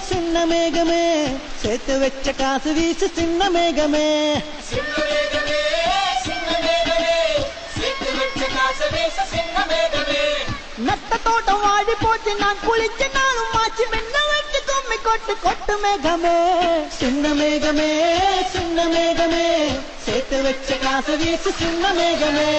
சின்ன மேகமே சேர்த்து வச்ச காசு வீசு சின்ன மேகமே நட்ட தோட்டம் வாடி போச்சு நான் குளிச்சு நானும் மாச்சு மென்ன வச்சு கும்மி கொட்டு கொட்டு மேகமே சின்ன மேகமே சேர்த்து வச்ச காசு வீசு சின்ன மேகமே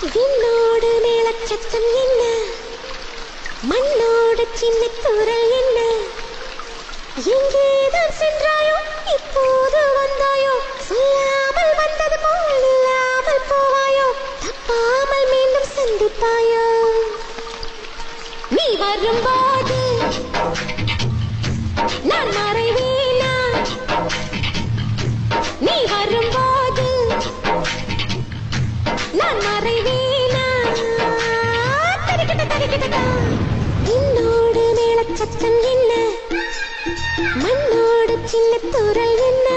விண்ணோடு மேலச்சத்தம் என்ன மண்ணோடு சின்ன குரல் என்ன எங்கேதான் சென்றாயோ இப்போது வந்தாயோ சொல்லாமல் வந்தது போல் இல்லாமல் போவாயோ தப்பாமல் மீண்டும் சந்திப்பாயோ நீ வரும்போது நான் மறைவேனா நீ வரும்போது நான் மறைவேனா தரிக்கிட்ட என்னோடு மேலச்சத்தம் என்ன மண்ணோடு சின்ன துரல் என்ன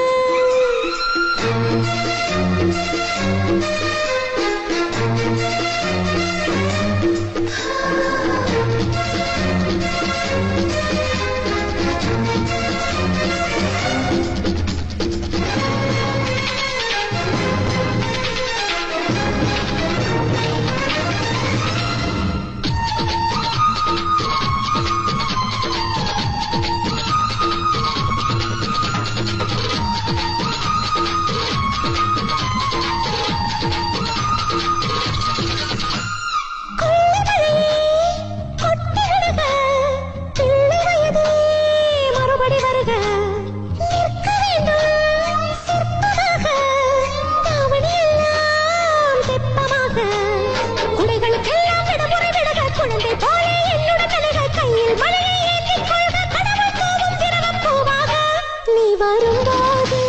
நீ வரும்போது